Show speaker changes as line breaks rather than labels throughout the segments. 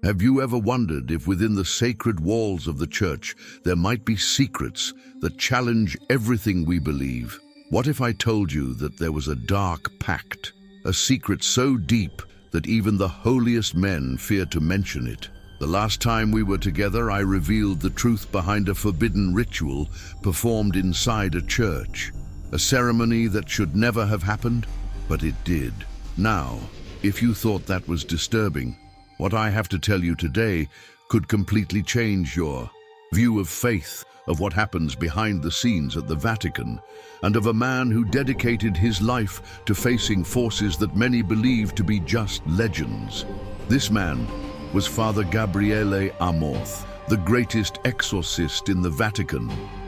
Have you ever wondered if within the sacred walls of the church there might be secrets that challenge everything we believe? What if I told you that there was a dark pact, a secret so deep that even the holiest men fear to mention it? The last time we were together, I revealed the truth behind a forbidden ritual performed inside a church, a ceremony that should never have happened, but it did. Now, if you thought that was disturbing, what I have to tell you today could completely change your view of faith, of what happens behind the scenes at the Vatican, and of a man who dedicated his life to facing forces that many believe to be just legends. This man was Father Gabriele Amorth, the greatest exorcist in the Vatican,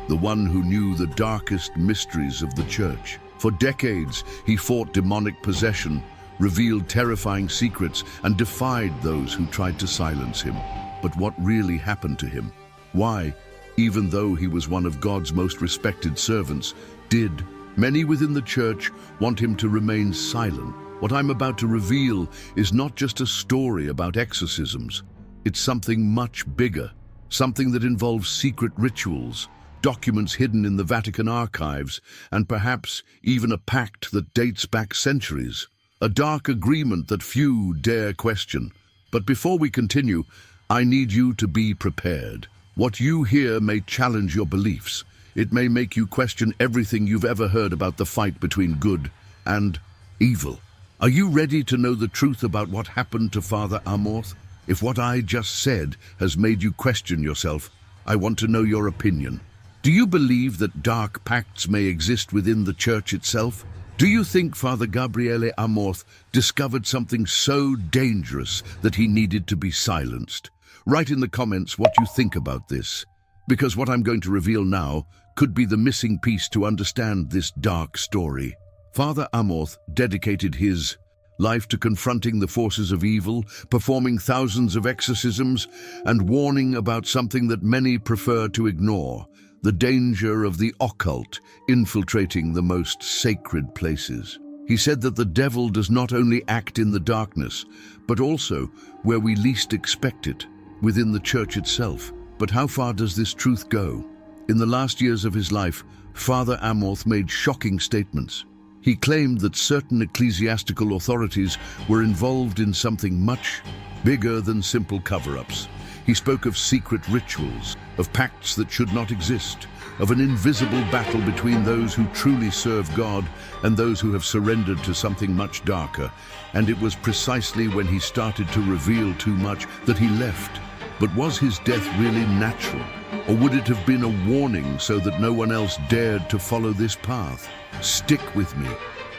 the one who knew the darkest mysteries of the church. For decades, he fought demonic possession, revealed terrifying secrets, and defied those who tried to silence him. But what really happened to him? Why, even though he was one of God's most respected servants, did many within the church want him to remain silent? What I'm about to reveal is not just a story about exorcisms. It's something much bigger, something that involves secret rituals, documents hidden in the Vatican archives, and perhaps even a pact that dates back centuries. A dark agreement that few dare question. But before we continue, I need you to be prepared. What you hear may challenge your beliefs. It may make you question everything you've ever heard about the fight between good and evil. Are you ready to know the truth about what happened to Father Amorth? If what I just said has made you question yourself, I want to know your opinion. Do you believe that dark pacts may exist within the church itself? Do you think Father Gabriele Amorth discovered something so dangerous that he needed to be silenced? Write in the comments what you think about this, because what I'm going to reveal now could be the missing piece to understand this dark story. Father Amorth dedicated his life to confronting the forces of evil, performing thousands of exorcisms, and warning about something that many prefer to ignore: the danger of the occult infiltrating the most sacred places. He said that the devil does not only act in the darkness, but also where we least expect it, within the church itself. But how far does this truth go? In the last years of his life, Father Amorth made shocking statements. He claimed that certain ecclesiastical authorities were involved in something much bigger than simple cover-ups. He spoke of secret rituals, of pacts that should not exist, of an invisible battle between those who truly serve God and those who have surrendered to something much darker. And it was precisely when he started to reveal too much that he left. But was his death really natural? Or would it have been a warning so that no one else dared to follow this path? Stick with me,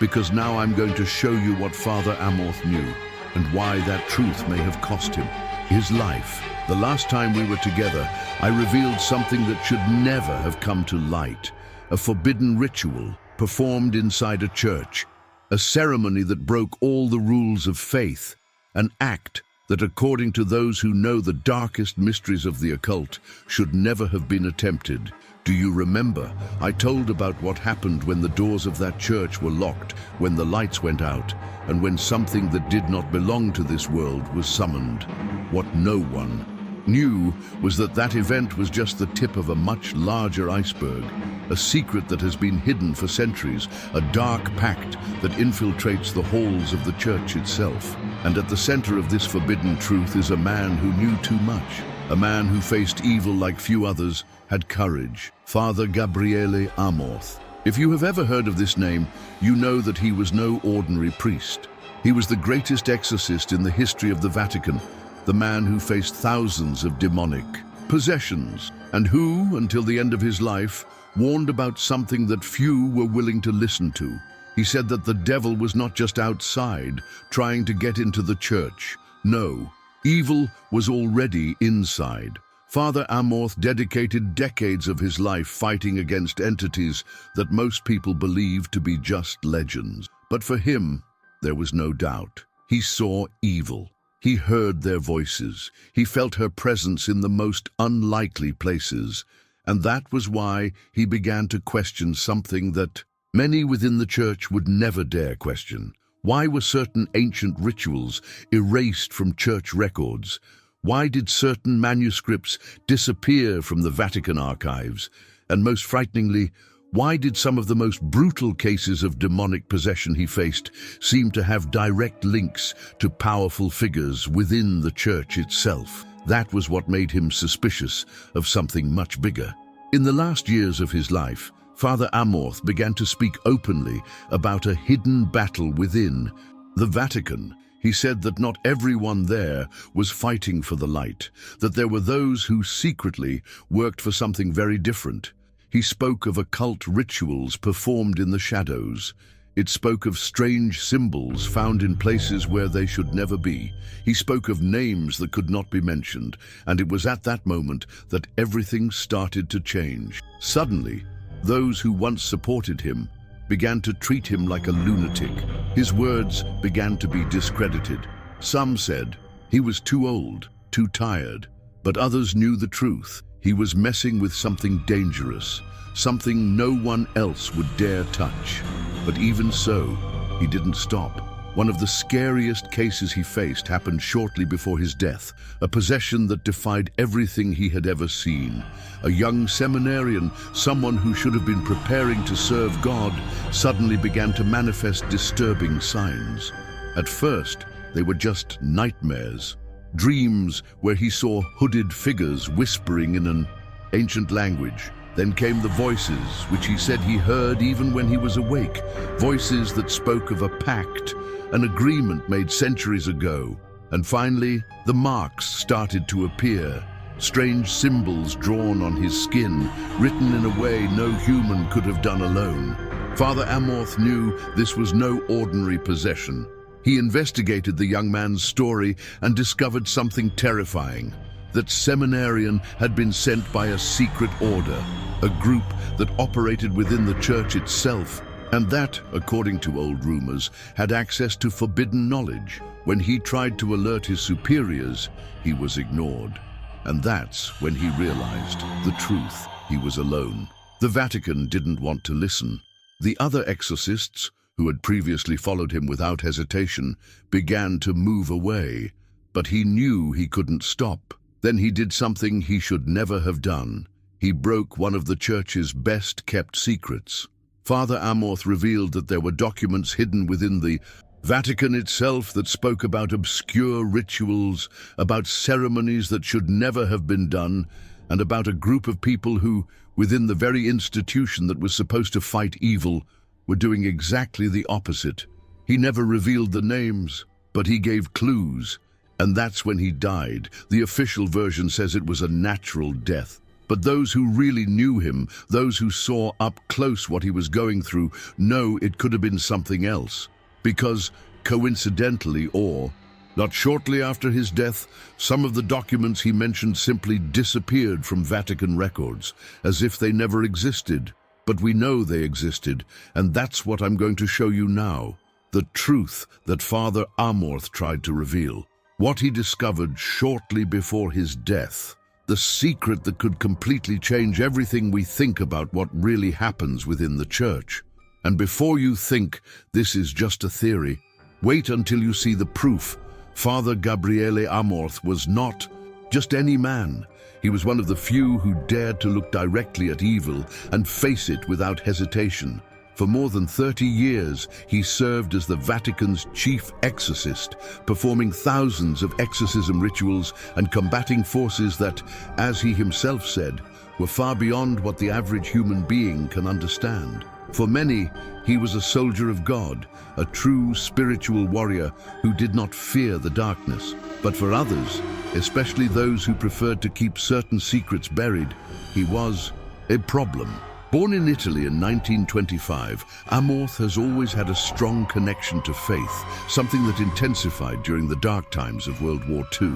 because now I'm going to show you what Father Amorth knew and why that truth may have cost him his life. The last time we were together, I revealed something that should never have come to light: a forbidden ritual performed inside a church, a ceremony that broke all the rules of faith, an act that, according to those who know the darkest mysteries of the occult, should never have been attempted. Do you remember? I told about what happened when the doors of that church were locked, when the lights went out, and when something that did not belong to this world was summoned. What no one knew was that that event was just the tip of a much larger iceberg, a secret that has been hidden for centuries, a dark pact that infiltrates the halls of the church itself. And at the center of this forbidden truth is a man who knew too much, a man who faced evil like few others, had courage: Father Gabriele Amorth. If you have ever heard of this name, you know that he was no ordinary priest. He was the greatest exorcist in the history of the Vatican, the man who faced thousands of demonic possessions, and who, until the end of his life, warned about something that few were willing to listen to. He said that the devil was not just outside, trying to get into the church. No, evil was already inside. Father Amorth dedicated decades of his life fighting against entities that most people believed to be just legends. But for him, there was no doubt. He saw evil. He heard their voices. He felt her presence in the most unlikely places. And that was why he began to question something that many within the church would never dare question. Why were certain ancient rituals erased from church records? Why did certain manuscripts disappear from the Vatican archives? And most frighteningly, why did some of the most brutal cases of demonic possession he faced seem to have direct links to powerful figures within the church itself? That was what made him suspicious of something much bigger. In the last years of his life, Father Amorth began to speak openly about a hidden battle within the Vatican. He said that not everyone there was fighting for the light, that there were those who secretly worked for something very different. He spoke of occult rituals performed in the shadows. It spoke of strange symbols found in places where they should never be. He spoke of names that could not be mentioned, and it was at that moment that everything started to change. Suddenly, those who once supported him began to treat him like a lunatic. His words began to be discredited. Some said he was too old, too tired, but others knew the truth. He was messing with something dangerous, something no one else would dare touch. But even so, he didn't stop. One of the scariest cases he faced happened shortly before his death, a possession that defied everything he had ever seen. A young seminarian, someone who should have been preparing to serve God, suddenly began to manifest disturbing signs. At first, they were just nightmares, dreams where he saw hooded figures whispering in an ancient language. Then came the voices, which he said he heard even when he was awake, voices that spoke of a pact, an agreement made centuries ago. And finally, the marks started to appear, strange symbols drawn on his skin, written in a way no human could have done alone. Father Amorth knew this was no ordinary possession. He investigated the young man's story and discovered something terrifying. That seminarian had been sent by a secret order, a group that operated within the church itself, and that, according to old rumors, had access to forbidden knowledge. When he tried to alert his superiors, he was ignored. And that's when he realized the truth. He was alone. The Vatican didn't want to listen. The other exorcists, who had previously followed him without hesitation, began to move away. But he knew he couldn't stop. Then he did something he should never have done. He broke one of the church's best-kept secrets. Father Amorth revealed that there were documents hidden within the Vatican itself that spoke about obscure rituals, about ceremonies that should never have been done, and about a group of people who, within the very institution that was supposed to fight evil, were doing exactly the opposite. He never revealed the names, but he gave clues. And that's when he died. The official version says it was a natural death. But those who really knew him, those who saw up close what he was going through, know it could have been something else. Because, coincidentally or not shortly after his death, some of the documents he mentioned simply disappeared from Vatican records, as if they never existed. But we know they existed, and that's what I'm going to show you now. The truth that Father Amorth tried to reveal. What he discovered shortly before his death, the secret that could completely change everything we think about what really happens within the church. And before you think this is just a theory, wait until you see the proof. Father Gabriele Amorth was not just any man. He was one of the few who dared to look directly at evil and face it without hesitation. For more than 30 years, he served as the Vatican's chief exorcist, performing thousands of exorcism rituals and combating forces that, as he himself said, were far beyond what the average human being can understand. For many, he was a soldier of God, a true spiritual warrior who did not fear the darkness. But for others, especially those who preferred to keep certain secrets buried, he was a problem. Born in Italy in 1925, Amorth has always had a strong connection to faith, something that intensified during the dark times of World War II.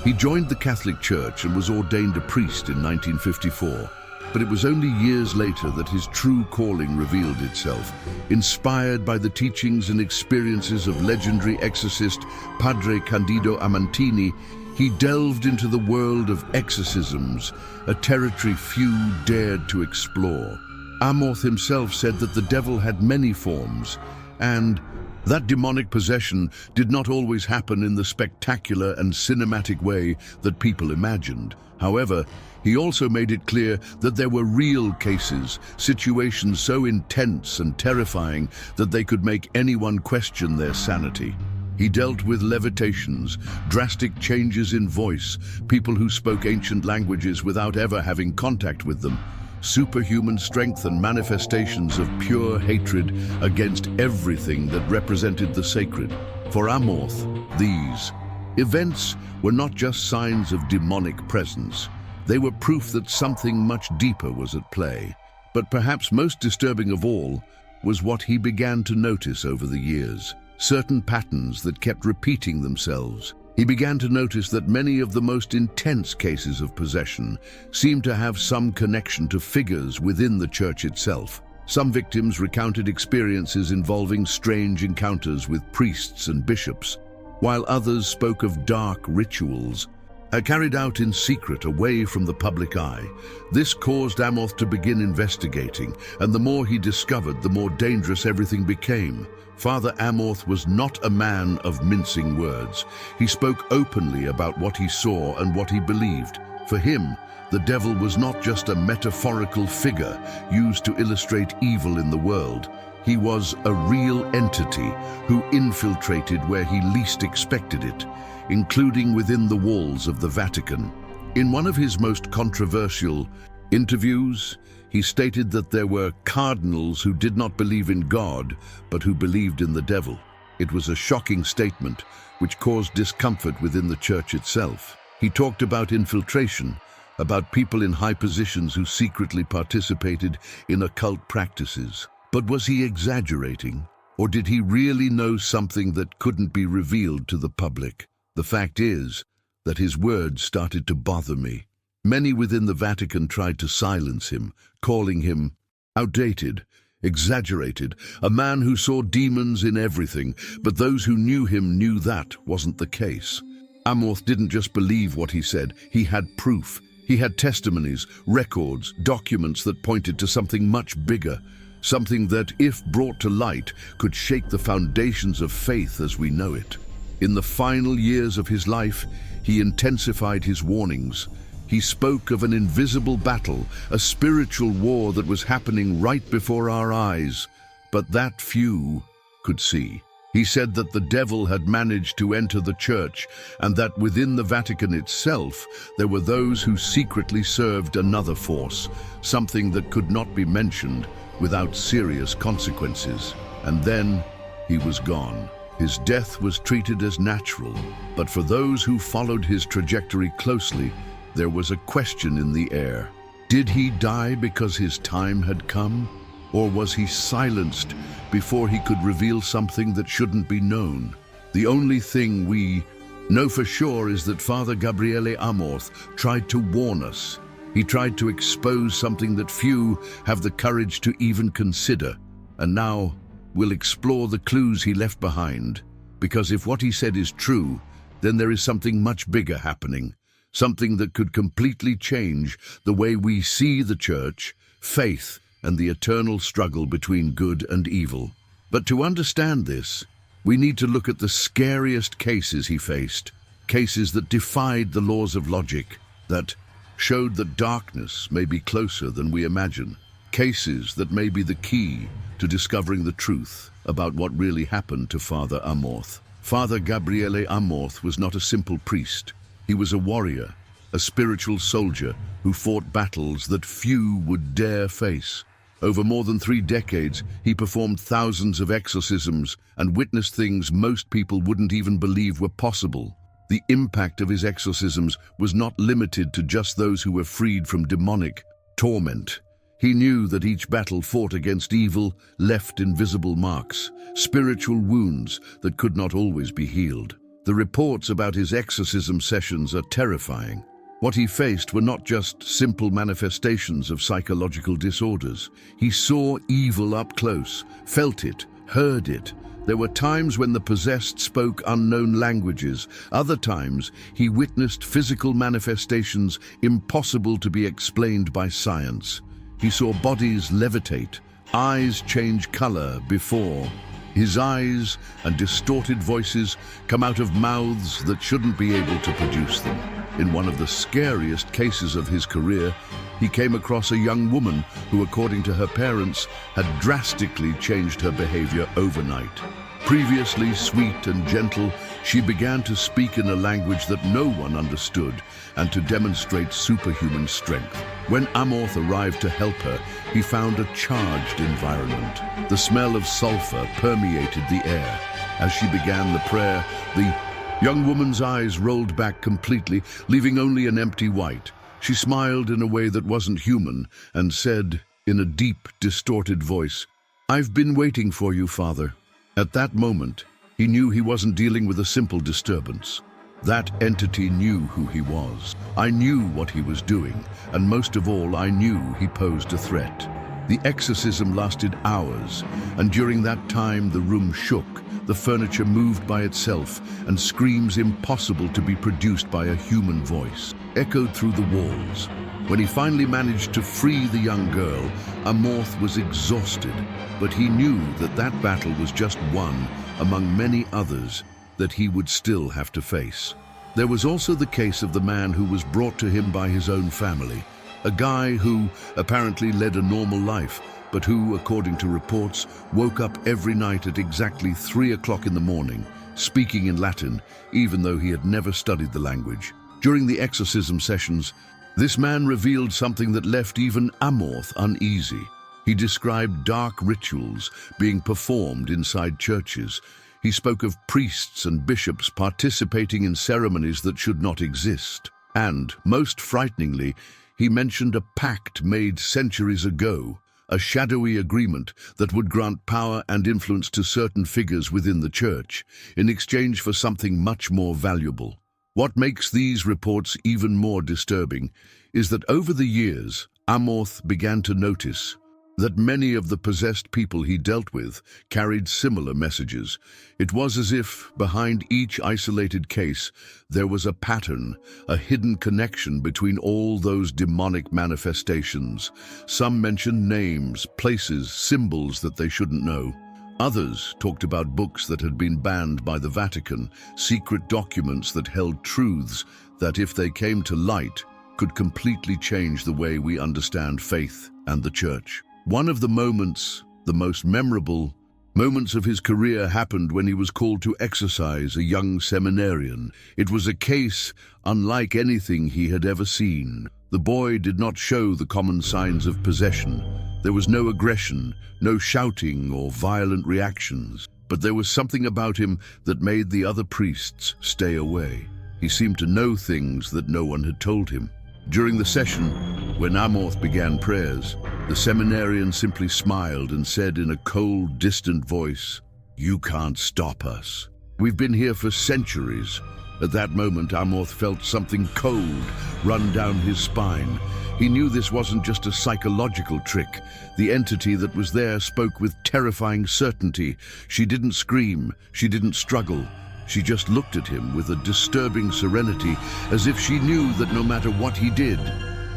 He joined the Catholic Church and was ordained a priest in 1954. But it was only years later that his true calling revealed itself. Inspired by the teachings and experiences of legendary exorcist Padre Candido Amantini, he delved into the world of exorcisms, a territory few dared to explore. Amorth himself said that the devil had many forms, and That demonic possession did not always happen in the spectacular and cinematic way that people imagined. However, he also made it clear that there were real cases, situations so intense and terrifying that they could make anyone question their sanity. He dealt with levitations, drastic changes in voice, people who spoke ancient languages without ever having contact with them, superhuman strength and manifestations of pure hatred against everything that represented the sacred. For Amorth, these events were not just signs of demonic presence. They were proof that something much deeper was at play. But perhaps most disturbing of all was what he began to notice over the years. Certain patterns that kept repeating themselves. He began to notice that many of the most intense cases of possession seemed to have some connection to figures within the church itself. Some victims recounted experiences involving strange encounters with priests and bishops, while others spoke of dark rituals carried out in secret away from the public eye. This caused Amorth to begin investigating, and the more he discovered, the more dangerous everything became. Father Amorth was not a man of mincing words. He spoke openly about what he saw and what he believed. For him, the devil was not just a metaphorical figure used to illustrate evil in the world. He was a real entity who infiltrated where he least expected it, including within the walls of the Vatican. In one of his most controversial interviews, he stated that there were cardinals who did not believe in God, but who believed in the devil. It was a shocking statement, which caused discomfort within the church itself. He talked about infiltration, about people in high positions who secretly participated in occult practices. But was he exaggerating? Or did he really know something that couldn't be revealed to the public? The fact is that his words started to bother me. Many within the Vatican tried to silence him, calling him outdated, exaggerated, a man who saw demons in everything, but those who knew him knew that wasn't the case. Amorth didn't just believe what he said, he had proof. He had testimonies, records, documents that pointed to something much bigger, something that, if brought to light, could shake the foundations of faith as we know it. In the final years of his life, he intensified his warnings. He spoke of an invisible battle, a spiritual war that was happening right before our eyes, but that few could see. He said that the devil had managed to enter the church and that within the Vatican itself there were those who secretly served another force, something that could not be mentioned without serious consequences. And then he was gone. His death was treated as natural, but for those who followed his trajectory closely, there was a question in the air. Did he die because his time had come? Or was he silenced before he could reveal something that shouldn't be known? The only thing we know for sure is that Father Gabriele Amorth tried to warn us. He tried to expose something that few have the courage to even consider. And now we'll explore the clues he left behind. Because if what he said is true, then there is something much bigger happening. Something that could completely change the way we see the church, faith, and the eternal struggle between good and evil. But to understand this, we need to look at the scariest cases he faced, cases that defied the laws of logic, that showed that darkness may be closer than we imagine, cases that may be the key to discovering the truth about what really happened to Father Amorth. Father Gabriele Amorth was not a simple priest. He was a warrior, a spiritual soldier who fought battles that few would dare face. Over more than 3 decades, he performed thousands of exorcisms and witnessed things most people wouldn't even believe were possible. The impact of his exorcisms was not limited to just those who were freed from demonic torment. He knew that each battle fought against evil left invisible marks, spiritual wounds that could not always be healed. The reports about his exorcism sessions are terrifying. What he faced were not just simple manifestations of psychological disorders. He saw evil up close, felt it, heard it. There were times when the possessed spoke unknown languages. Other times, he witnessed physical manifestations impossible to be explained by science. He saw bodies levitate, eyes change color before His eyes and distorted voices come out of mouths that shouldn't be able to produce them. In one of the scariest cases of his career, he came across a young woman who, according to her parents, had drastically changed her behavior overnight. Previously sweet and gentle, she began to speak in a language that no one understood and to demonstrate superhuman strength. When Amorth arrived to help her, he found a charged environment. The smell of sulfur permeated the air. As she began the prayer, the young woman's eyes rolled back completely, leaving only an empty white. She smiled in a way that wasn't human and said, in a deep, distorted voice, "I've been waiting for you, Father." At that moment, he knew he wasn't dealing with a simple disturbance. That entity knew who he was. I knew what he was doing, and most of all, I knew he posed a threat. The exorcism lasted hours, and during that time the room shook, the furniture moved by itself, and screams impossible to be produced by a human voice echoed through the walls. When he finally managed to free the young girl, Amorth was exhausted, but he knew that that battle was just one among many others that he would still have to face. There was also the case of the man who was brought to him by his own family, a guy who apparently led a normal life, but who, according to reports, woke up every night at exactly 3 o'clock in the morning, speaking in Latin, even though he had never studied the language. During the exorcism sessions, this man revealed something that left even Amorth uneasy. He described dark rituals being performed inside churches. He spoke of priests and bishops participating in ceremonies that should not exist. And, most frighteningly, he mentioned a pact made centuries ago, a shadowy agreement that would grant power and influence to certain figures within the church in exchange for something much more valuable. What makes these reports even more disturbing is that over the years, Amorth began to notice that many of the possessed people he dealt with carried similar messages. It was as if, behind each isolated case, there was a pattern, a hidden connection between all those demonic manifestations. Some mentioned names, places, symbols that they shouldn't know. Others talked about books that had been banned by the Vatican, secret documents that held truths that, if they came to light, could completely change the way we understand faith and the church. One of the most memorable moments of his career happened when he was called to exorcise a young seminarian. It was a case unlike anything he had ever seen. The boy did not show the common signs of possession. There was no aggression, no shouting or violent reactions, but there was something about him that made the other priests stay away. He seemed to know things that no one had told him. During the session, when Amorth began prayers, the seminarian simply smiled and said in a cold, distant voice, "You can't stop us. We've been here for centuries." At that moment, Amorth felt something cold run down his spine. He knew this wasn't just a psychological trick. The entity that was there spoke with terrifying certainty. She didn't scream, she didn't struggle. She just looked at him with a disturbing serenity, as if she knew that no matter what he did,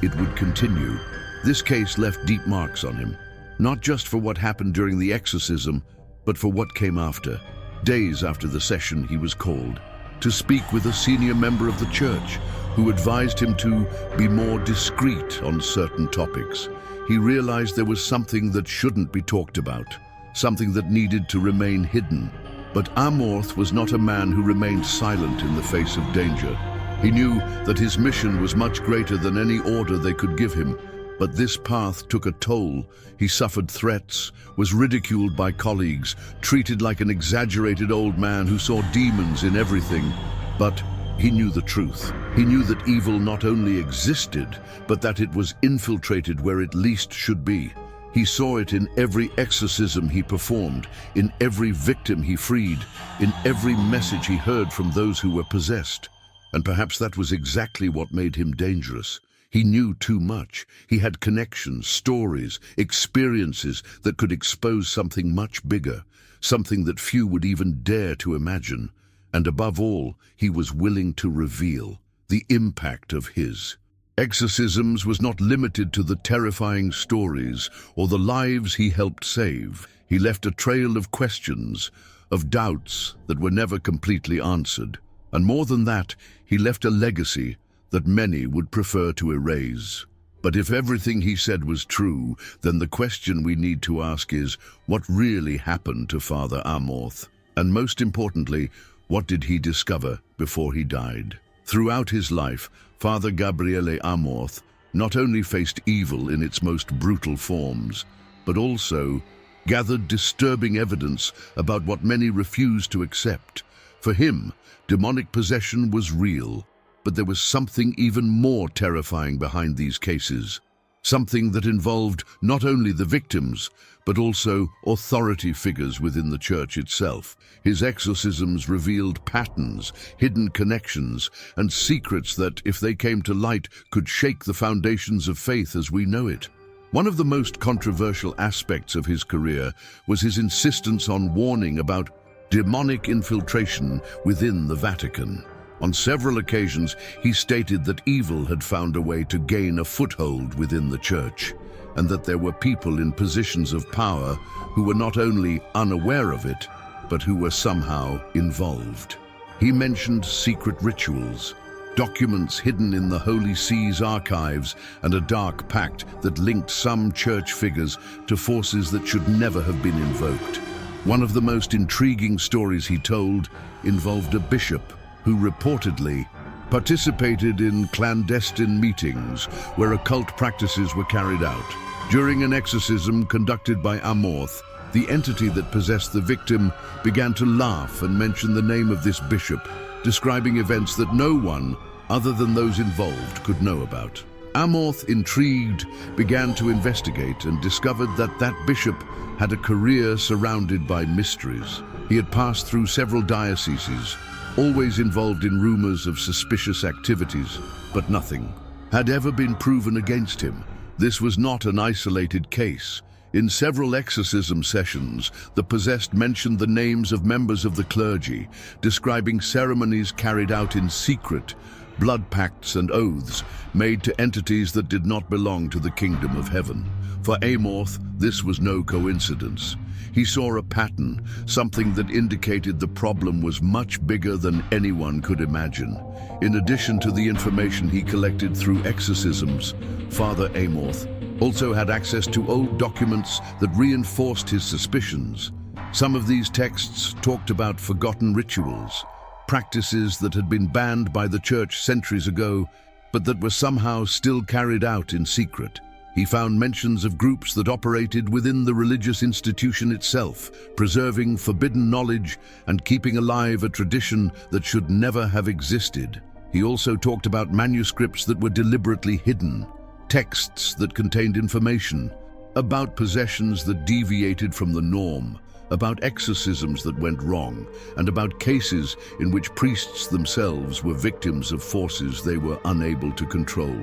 it would continue. This case left deep marks on him, not just for what happened during the exorcism, but for what came after. Days after the session, he was called to speak with a senior member of the church who advised him to be more discreet on certain topics. He realized there was something that shouldn't be talked about, something that needed to remain hidden. But Amorth was not a man who remained silent in the face of danger. He knew that his mission was much greater than any order they could give him. But this path took a toll. He suffered threats, was ridiculed by colleagues, treated like an exaggerated old man who saw demons in everything. But he knew the truth. He knew that evil not only existed, but that it was infiltrated where it least should be. He saw it in every exorcism he performed, in every victim he freed, in every message he heard from those who were possessed. And perhaps that was exactly what made him dangerous. He knew too much. He had connections, stories, experiences that could expose something much bigger, something that few would even dare to imagine. And above all, he was willing to reveal the impact of his exorcisms was not limited to the terrifying stories or the lives he helped save. He left a trail of questions, of doubts that were never completely answered. And more than that, he left a legacy that many would prefer to erase. But if everything he said was true, then the question we need to ask is, what really happened to Father Amorth? And most importantly, what did he discover before he died? Throughout his life, Father Gabriele Amorth not only faced evil in its most brutal forms, but also gathered disturbing evidence about what many refused to accept. For him, demonic possession was real, but there was something even more terrifying behind these cases. Something that involved not only the victims, but also authority figures within the church itself. His exorcisms revealed patterns, hidden connections, and secrets that, if they came to light, could shake the foundations of faith as we know it. One of the most controversial aspects of his career was his insistence on warning about demonic infiltration within the Vatican. On several occasions, he stated that evil had found a way to gain a foothold within the church, and that there were people in positions of power who were not only unaware of it, but who were somehow involved. He mentioned secret rituals, documents hidden in the Holy See's archives, and a dark pact that linked some church figures to forces that should never have been invoked. One of the most intriguing stories he told involved a bishop who reportedly participated in clandestine meetings where occult practices were carried out. During an exorcism conducted by Amorth, the entity that possessed the victim began to laugh and mention the name of this bishop, describing events that no one other than those involved could know about. Amorth, intrigued, began to investigate and discovered that that bishop had a career surrounded by mysteries. He had passed through several dioceses, always involved in rumors of suspicious activities, but nothing had ever been proven against him. This was not an isolated case. In several exorcism sessions, the possessed mentioned the names of members of the clergy, describing ceremonies carried out in secret, blood pacts and oaths made to entities that did not belong to the kingdom of heaven. For Amorth, this was no coincidence. He saw a pattern, something that indicated the problem was much bigger than anyone could imagine. In addition to the information he collected through exorcisms, Father Amorth also had access to old documents that reinforced his suspicions. Some of these texts talked about forgotten rituals, practices that had been banned by the church centuries ago, but that were somehow still carried out in secret. He found mentions of groups that operated within the religious institution itself, preserving forbidden knowledge and keeping alive a tradition that should never have existed. He also talked about manuscripts that were deliberately hidden, texts that contained information about possessions that deviated from the norm, about exorcisms that went wrong, and about cases in which priests themselves were victims of forces they were unable to control.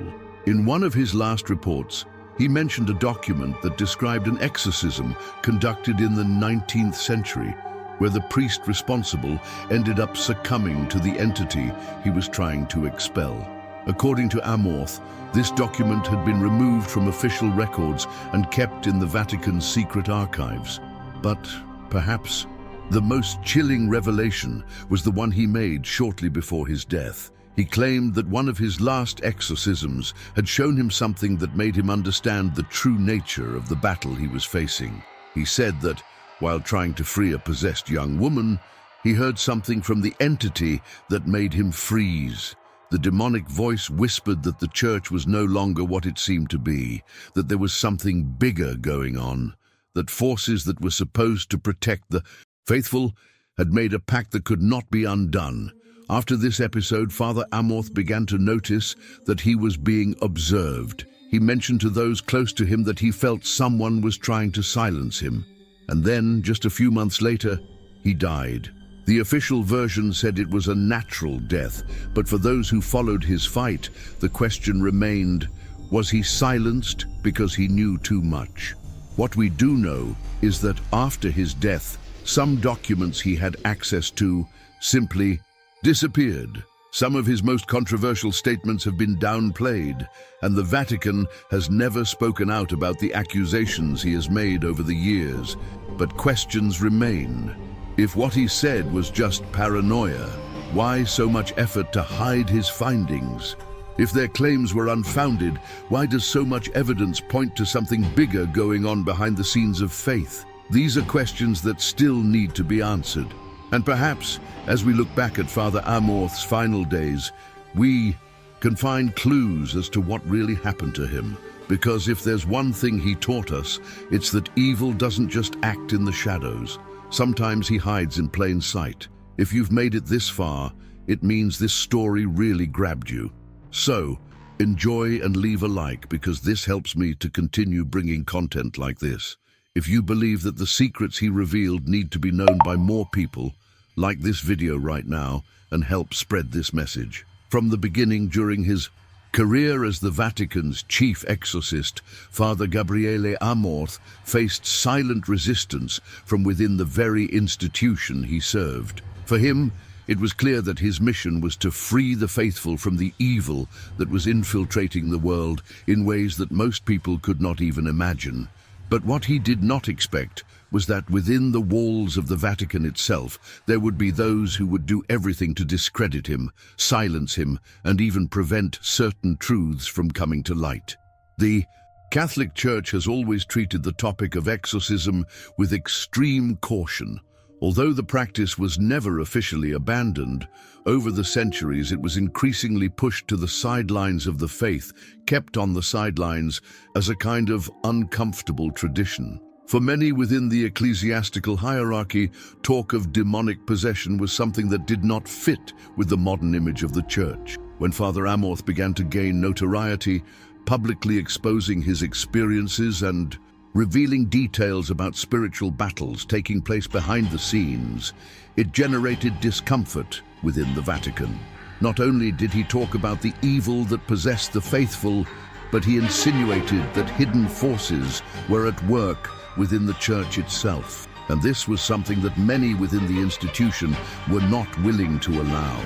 In one of his last reports, he mentioned a document that described an exorcism conducted in the 19th century, where the priest responsible ended up succumbing to the entity he was trying to expel. According to Amorth, this document had been removed from official records and kept in the Vatican's secret archives. But perhaps the most chilling revelation was the one he made shortly before his death. He claimed that one of his last exorcisms had shown him something that made him understand the true nature of the battle he was facing. He said that, while trying to free a possessed young woman, he heard something from the entity that made him freeze. The demonic voice whispered that the church was no longer what it seemed to be, that there was something bigger going on, that forces that were supposed to protect the faithful had made a pact that could not be undone. After this episode, Father Amorth began to notice that he was being observed. He mentioned to those close to him that he felt someone was trying to silence him. And then, just a few months later, he died. The official version said it was a natural death, but for those who followed his fight, the question remained, was he silenced because he knew too much? What we do know is that after his death, some documents he had access to simply disappeared. Some of his most controversial statements have been downplayed, and the Vatican has never spoken out about the accusations he has made over the years. But questions remain. If what he said was just paranoia, why so much effort to hide his findings? If their claims were unfounded, why does so much evidence point to something bigger going on behind the scenes of faith? These are questions that still need to be answered. And perhaps, as we look back at Father Amorth's final days, we can find clues as to what really happened to him. Because if there's one thing he taught us, it's that evil doesn't just act in the shadows. Sometimes he hides in plain sight. If you've made it this far, it means this story really grabbed you. So, enjoy and leave a like, because this helps me to continue bringing content like this. If you believe that the secrets he revealed need to be known by more people, like this video right now and help spread this message. From the beginning, during his career as the Vatican's chief exorcist, Father Gabriele Amorth faced silent resistance from within the very institution he served. For him, it was clear that his mission was to free the faithful from the evil that was infiltrating the world in ways that most people could not even imagine. But what he did not expect was that within the walls of the Vatican itself, there would be those who would do everything to discredit him, silence him, and even prevent certain truths from coming to light. The Catholic Church has always treated the topic of exorcism with extreme caution. Although the practice was never officially abandoned, over the centuries it was increasingly pushed to the sidelines of the faith, kept on the sidelines as a kind of uncomfortable tradition. For many within the ecclesiastical hierarchy, talk of demonic possession was something that did not fit with the modern image of the Church. When Father Amorth began to gain notoriety, publicly exposing his experiences and revealing details about spiritual battles taking place behind the scenes, it generated discomfort within the Vatican. Not only did he talk about the evil that possessed the faithful, but he insinuated that hidden forces were at work within the Church itself. And this was something that many within the institution were not willing to allow.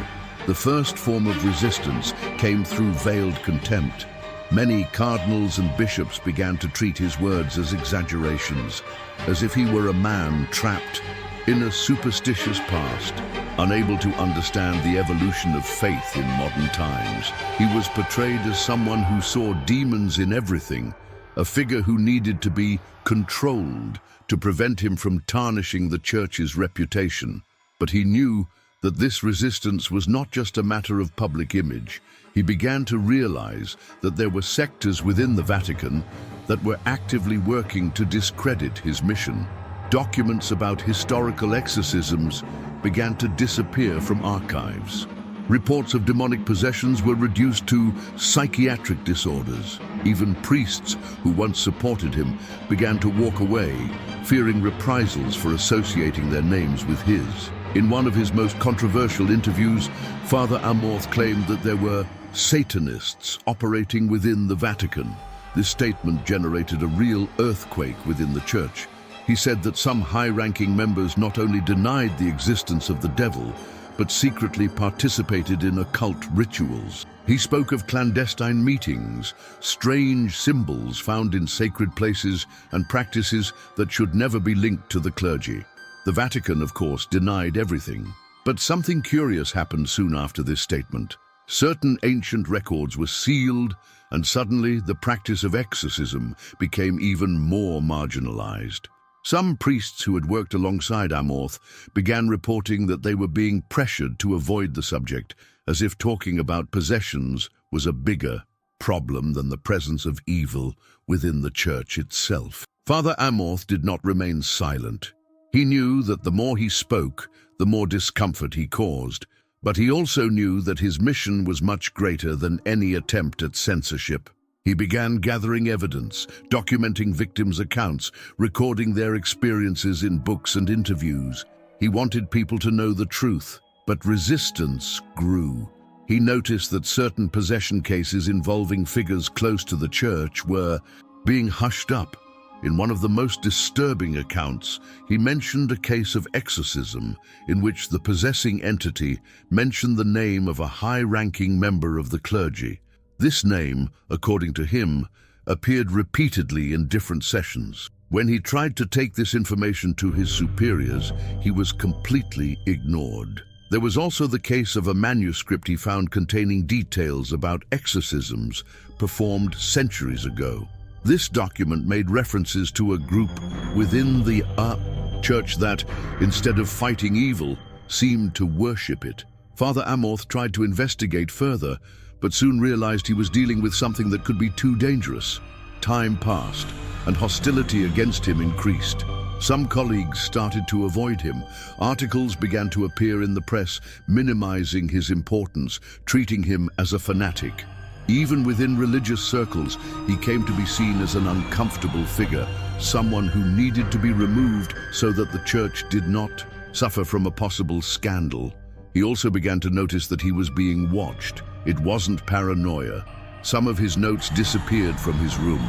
The first form of resistance came through veiled contempt. Many cardinals and bishops began to treat his words as exaggerations, as if he were a man trapped in a superstitious past, unable to understand the evolution of faith in modern times. He was portrayed as someone who saw demons in everything, a figure who needed to be controlled to prevent him from tarnishing the Church's reputation. But he knew that this resistance was not just a matter of public image. He began to realize that there were sectors within the Vatican that were actively working to discredit his mission. Documents about historical exorcisms began to disappear from archives. Reports of demonic possessions were reduced to psychiatric disorders. Even priests who once supported him began to walk away, fearing reprisals for associating their names with his. In one of his most controversial interviews, Father Amorth claimed that there were Satanists operating within the Vatican. This statement generated a real earthquake within the Church. He said that some high-ranking members not only denied the existence of the devil, but secretly participated in occult rituals. He spoke of clandestine meetings, strange symbols found in sacred places, and practices that should never be linked to the clergy. The Vatican, of course, denied everything. But something curious happened soon after this statement. Certain ancient records were sealed, and suddenly the practice of exorcism became even more marginalized. Some priests who had worked alongside Amorth began reporting that they were being pressured to avoid the subject, as if talking about possessions was a bigger problem than the presence of evil within the Church itself. Father Amorth did not remain silent. He knew that the more he spoke, the more discomfort he caused. But he also knew that his mission was much greater than any attempt at censorship. He began gathering evidence, documenting victims' accounts, recording their experiences in books and interviews. He wanted people to know the truth, but resistance grew. He noticed that certain possession cases involving figures close to the Church were being hushed up. In one of the most disturbing accounts, he mentioned a case of exorcism in which the possessing entity mentioned the name of a high-ranking member of the clergy. This name, according to him, appeared repeatedly in different sessions. When he tried to take this information to his superiors, he was completely ignored. There was also the case of a manuscript he found containing details about exorcisms performed centuries ago. This document made references to a group within the church that, instead of fighting evil, seemed to worship it. Father Amorth tried to investigate further, but soon realized he was dealing with something that could be too dangerous. Time passed, and hostility against him increased. Some colleagues started to avoid him. Articles began to appear in the press, minimizing his importance, treating him as a fanatic. Even within religious circles, he came to be seen as an uncomfortable figure, someone who needed to be removed so that the church did not suffer from a possible scandal. He also began to notice that he was being watched. It wasn't paranoia. Some of his notes disappeared from his room.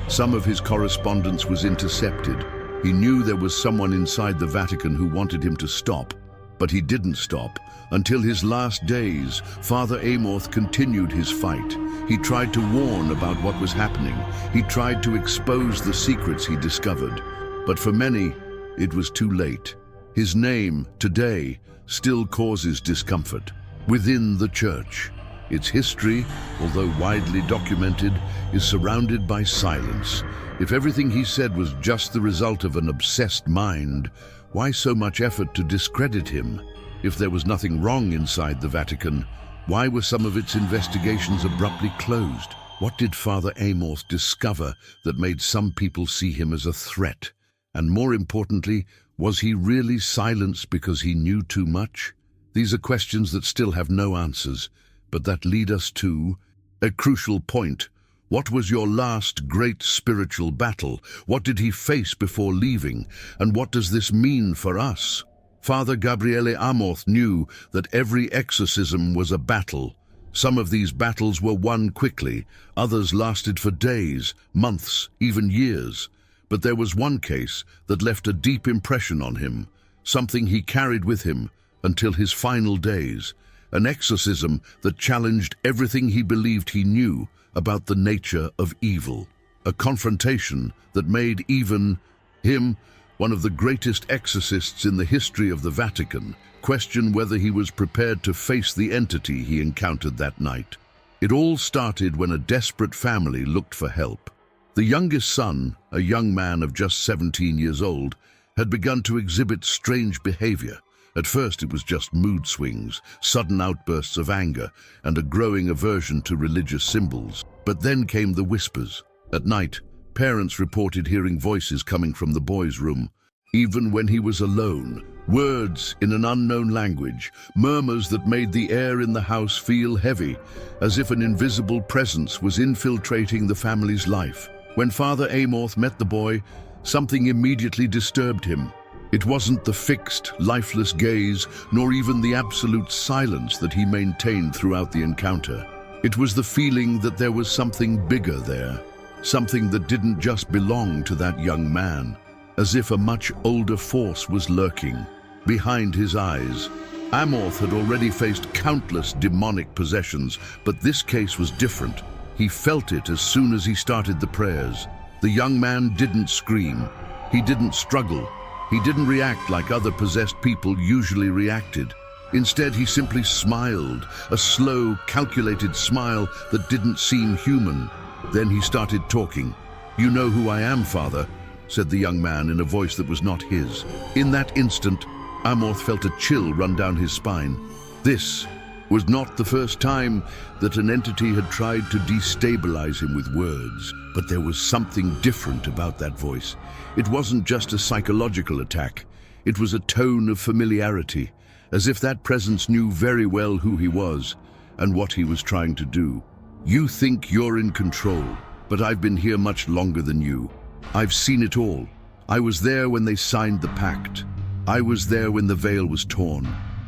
Some of his correspondence was intercepted. He knew there was someone inside the Vatican who wanted him to stop, but he didn't stop. Until his last days, Father Amorth continued his fight. He tried to warn about what was happening. He tried to expose the secrets he discovered. But for many, it was too late. His name, today, still causes discomfort within the church. Its history, although widely documented, is surrounded by silence. If everything he said was just the result of an obsessed mind, why so much effort to discredit him? If there was nothing wrong inside the Vatican, why were some of its investigations abruptly closed? What did Father Amorth discover that made some people see him as a threat? And more importantly, was he really silenced because he knew too much? These are questions that still have no answers, but that lead us to a crucial point. What was your last great spiritual battle? What did he face before leaving? And what does this mean for us? Father Gabriele Amorth knew that every exorcism was a battle. Some of these battles were won quickly, others lasted for days, months, even years. But there was one case that left a deep impression on him, something he carried with him until his final days, an exorcism that challenged everything he believed he knew about the nature of evil, a confrontation that made even him, one of the greatest exorcists in the history of the Vatican, question whether he was prepared to face the entity he encountered that night. It all started when a desperate family looked for help. The youngest son, a young man of just 17 years old, had begun to exhibit strange behavior. At first it was just mood swings, sudden outbursts of anger, and a growing aversion to religious symbols. But then came the whispers. At night, parents reported hearing voices coming from the boy's room. Even when he was alone, words in an unknown language, murmurs that made the air in the house feel heavy, as if an invisible presence was infiltrating the family's life. When Father Amorth met the boy, something immediately disturbed him. It wasn't the fixed, lifeless gaze, nor even the absolute silence that he maintained throughout the encounter. It was the feeling that there was something bigger there, something that didn't just belong to that young man, as if a much older force was lurking behind his eyes. Amorth had already faced countless demonic possessions, but this case was different. He felt it as soon as he started the prayers. The young man didn't scream. He didn't struggle. He didn't react like other possessed people usually reacted. Instead, he simply smiled, a slow, calculated smile that didn't seem human. Then he started talking. "You know who I am, Father," said the young man in a voice that was not his. In that instant, Amorth felt a chill run down his spine. This was not the first time that an entity had tried to destabilize him with words, but there was something different about that voice. It wasn't just a psychological attack. It was a tone of familiarity, as if that presence knew very well who he was and what he was trying to do. "You think you're in control, but I've been here much longer than you. I've seen it all. I was there when they signed the pact. I was there when the veil was torn.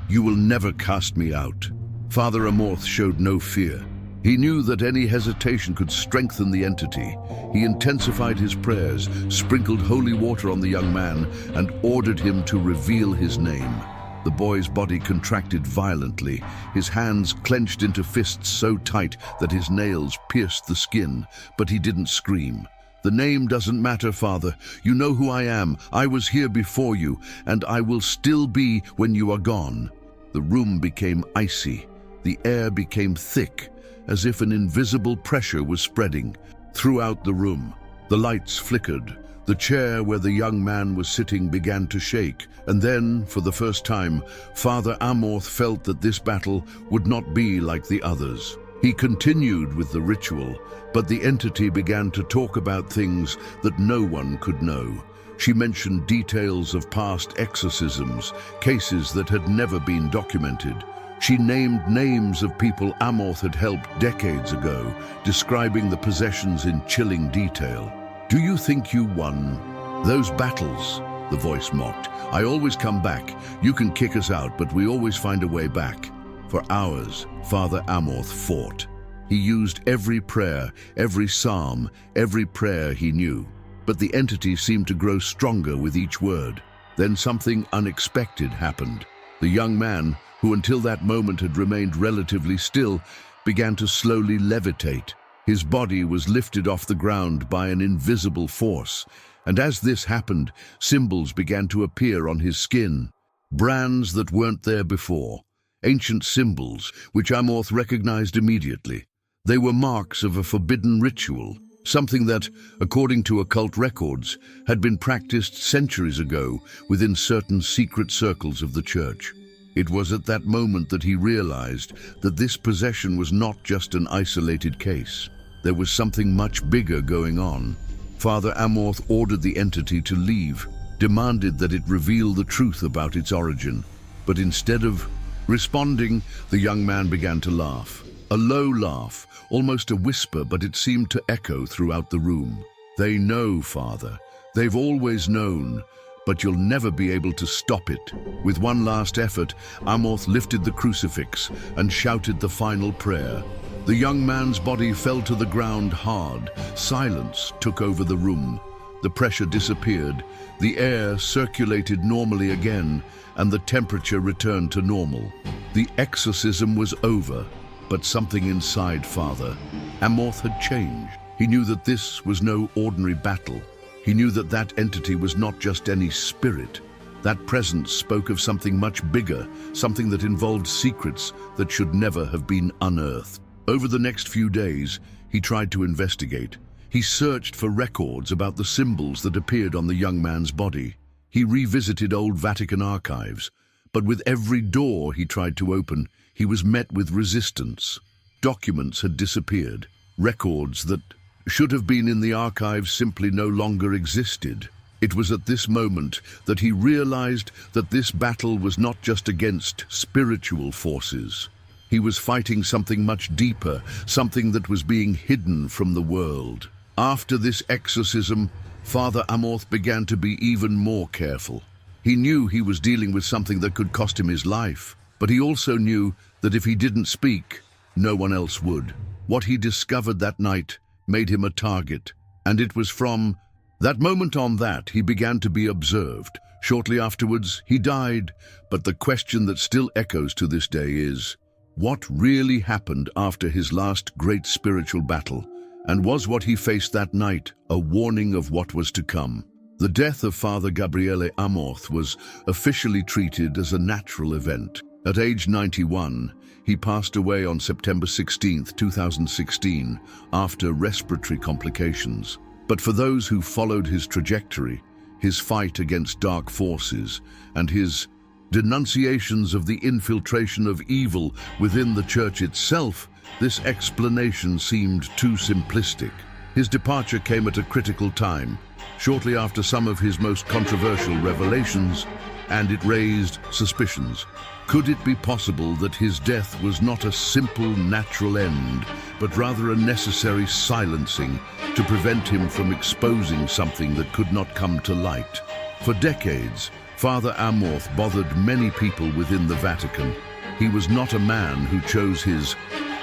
You will never cast me out." Father Amorth showed no fear. He knew that any hesitation could strengthen the entity. He intensified his prayers, sprinkled holy water on the young man, and ordered him to reveal his name. The boy's body contracted violently, his hands clenched into fists so tight that his nails pierced the skin, but he didn't scream. "The name doesn't matter, Father. You know who I am. I was here before you, and I will still be when you are gone." The room became icy. The air became thick, as if an invisible pressure was spreading throughout the room. The lights flickered. The chair where the young man was sitting began to shake, and then, for the first time, Father Amorth felt that this battle would not be like the others. He continued with the ritual, but the entity began to talk about things that no one could know. She mentioned details of past exorcisms, cases that had never been documented. She named names of people Amorth had helped decades ago, describing the possessions in chilling detail. "Do you think you won those battles?" the voice mocked. "I always come back. You can kick us out, but we always find a way back." For hours, Father Amorth fought. He used every prayer, every psalm, every prayer he knew. But the entity seemed to grow stronger with each word. Then something unexpected happened. The young man, who until that moment had remained relatively still, began to slowly levitate. His body was lifted off the ground by an invisible force, and as this happened, symbols began to appear on his skin. Brands that weren't there before. Ancient symbols, which Amorth recognized immediately. They were marks of a forbidden ritual, something that, according to occult records, had been practiced centuries ago within certain secret circles of the church. It was at that moment that he realized that this possession was not just an isolated case. There was something much bigger going on. Father Amorth ordered the entity to leave, demanded that it reveal the truth about its origin. But instead of responding, the young man began to laugh. A low laugh, almost a whisper, but it seemed to echo throughout the room. "They know, Father. They've always known. But you'll never be able to stop it." With one last effort, Amorth lifted the crucifix and shouted the final prayer. The young man's body fell to the ground hard. Silence took over the room. The pressure disappeared. The air circulated normally again, and the temperature returned to normal. The exorcism was over, but something inside Father Amorth had changed. He knew that this was no ordinary battle. He knew that that entity was not just any spirit. That presence spoke of something much bigger, something that involved secrets that should never have been unearthed. Over the next few days, he tried to investigate. He searched for records about the symbols that appeared on the young man's body. He revisited old Vatican archives, but with every door he tried to open, he was met with resistance. Documents had disappeared. Records that should have been in the archives simply no longer existed. It was at this moment that he realized that this battle was not just against spiritual forces. He was fighting something much deeper, something that was being hidden from the world. After this exorcism, Father Amorth began to be even more careful. He knew he was dealing with something that could cost him his life, but he also knew that if he didn't speak, no one else would. What he discovered that night made him a target, and it was from that moment on that he began to be observed. Shortly afterwards, he died, but the question that still echoes to this day is, what really happened after his last great spiritual battle? And was what he faced that night a warning of what was to come? The death of Father Gabriele Amorth was officially treated as a natural event. At age 91, he passed away on September 16, 2016, after respiratory complications. But for those who followed his trajectory, his fight against dark forces, and his denunciations of the infiltration of evil within the church itself, this explanation seemed too simplistic. His departure came at a critical time, shortly after some of his most controversial revelations, and it raised suspicions. Could it be possible that his death was not a simple natural end, but rather a necessary silencing to prevent him from exposing something that could not come to light? For decades, Father Amorth bothered many people within the Vatican. He was not a man who chose his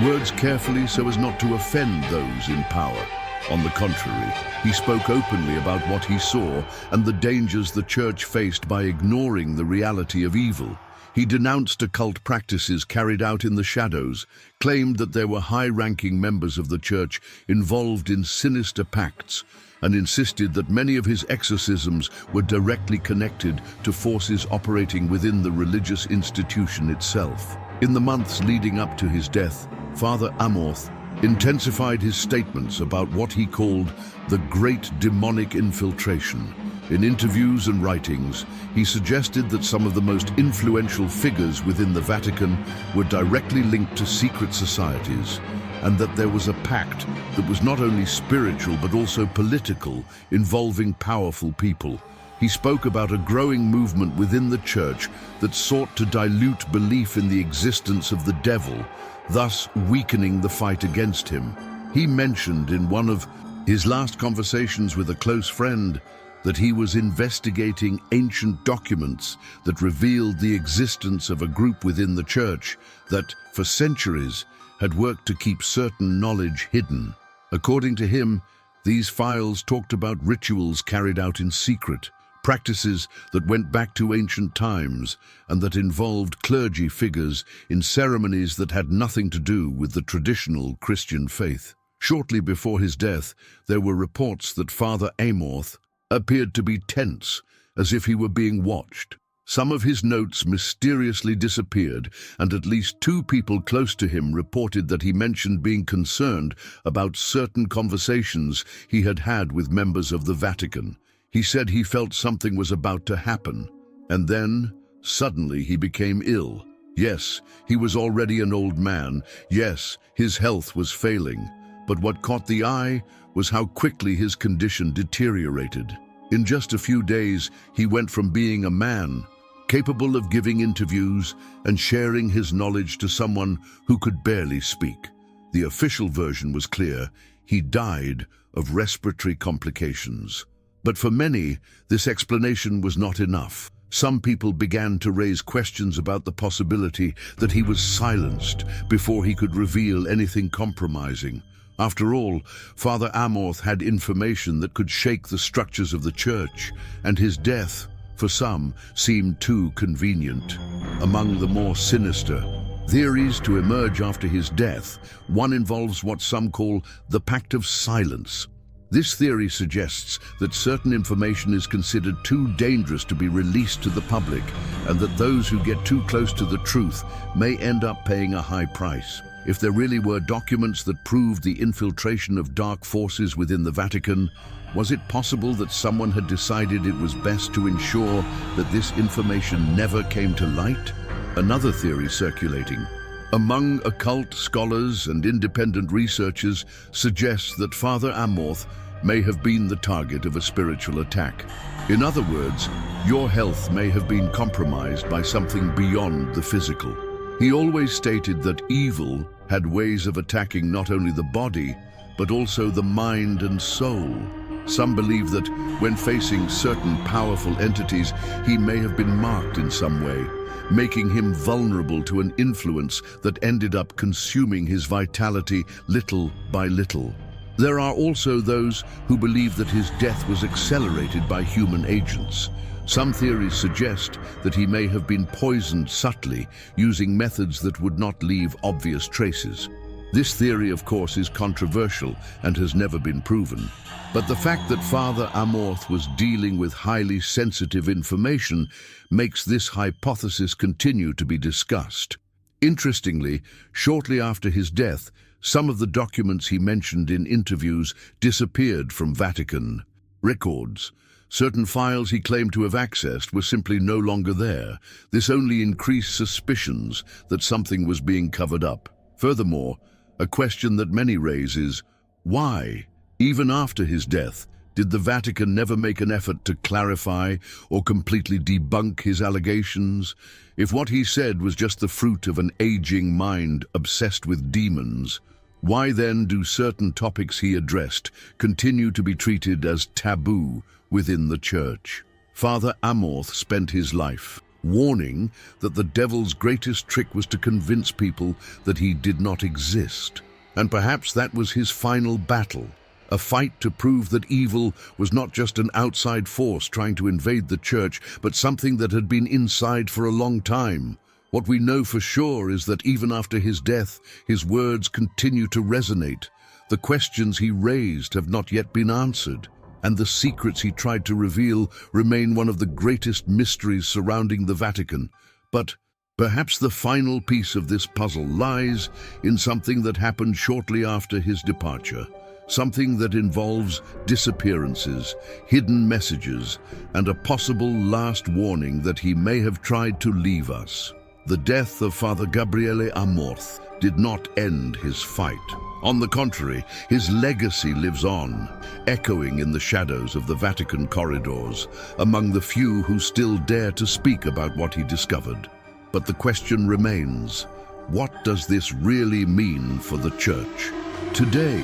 words carefully so as not to offend those in power. On the contrary, he spoke openly about what he saw and the dangers the church faced by ignoring the reality of evil. He denounced occult practices carried out in the shadows, claimed that there were high-ranking members of the church involved in sinister pacts, and insisted that many of his exorcisms were directly connected to forces operating within the religious institution itself. In the months leading up to his death, Father Amorth intensified his statements about what he called the Great Demonic Infiltration. In interviews and writings, he suggested that some of the most influential figures within the Vatican were directly linked to secret societies, and that there was a pact that was not only spiritual but also political, involving powerful people. He spoke about a growing movement within the church that sought to dilute belief in the existence of the devil, thus weakening the fight against him. He mentioned in one of his last conversations with a close friend that he was investigating ancient documents that revealed the existence of a group within the church that, for centuries, had worked to keep certain knowledge hidden. According to him, these files talked about rituals carried out in secret, practices that went back to ancient times and that involved clergy figures in ceremonies that had nothing to do with the traditional Christian faith. Shortly before his death, there were reports that Father Amorth appeared to be tense, as if he were being watched. Some of his notes mysteriously disappeared, and at least 2 people close to him reported that he mentioned being concerned about certain conversations he had had with members of the Vatican. He said he felt something was about to happen, and then, suddenly, he became ill. Yes, he was already an old man. Yes, his health was failing. But what caught the eye was how quickly his condition deteriorated. In just a few days, he went from being a man, capable of giving interviews and sharing his knowledge, to someone who could barely speak. The official version was clear: he died of respiratory complications. But for many, this explanation was not enough. Some people began to raise questions about the possibility that he was silenced before he could reveal anything compromising. After all, Father Amorth had information that could shake the structures of the church, and his death, for some, seemed too convenient. Among the more sinister theories to emerge after his death, one involves what some call the Pact of Silence. This theory suggests that certain information is considered too dangerous to be released to the public, and that those who get too close to the truth may end up paying a high price. If there really were documents that proved the infiltration of dark forces within the Vatican, was it possible that someone had decided it was best to ensure that this information never came to light? Another theory circulating among occult scholars and independent researchers suggests that Father Amorth may have been the target of a spiritual attack. In other words, your health may have been compromised by something beyond the physical. He always stated that evil had ways of attacking not only the body, but also the mind and soul. Some believe that when facing certain powerful entities, he may have been marked in some way, making him vulnerable to an influence that ended up consuming his vitality little by little. There are also those who believe that his death was accelerated by human agents. Some theories suggest that he may have been poisoned subtly, using methods that would not leave obvious traces. This theory, of course, is controversial and has never been proven. But the fact that Father Amorth was dealing with highly sensitive information makes this hypothesis continue to be discussed. Interestingly, shortly after his death, some of the documents he mentioned in interviews disappeared from Vatican records. Certain files he claimed to have accessed were simply no longer there. This only increased suspicions that something was being covered up. Furthermore, a question that many raise is, why, even after his death, did the Vatican never make an effort to clarify or completely debunk his allegations? If what he said was just the fruit of an aging mind obsessed with demons, why then do certain topics he addressed continue to be treated as taboo within the church? Father Amorth spent his life warning that the devil's greatest trick was to convince people that he did not exist. And perhaps that was his final battle, a fight to prove that evil was not just an outside force trying to invade the church, but something that had been inside for a long time. What we know for sure is that even after his death, his words continue to resonate. The questions he raised have not yet been answered, and the secrets he tried to reveal remain one of the greatest mysteries surrounding the Vatican. But perhaps the final piece of this puzzle lies in something that happened shortly after his departure, something that involves disappearances, hidden messages, and a possible last warning that he may have tried to leave us. The death of Father Gabriele Amorth did not end his fight. On the contrary, his legacy lives on, echoing in the shadows of the Vatican corridors, among the few who still dare to speak about what he discovered. But the question remains, what does this really mean for the Church? Today,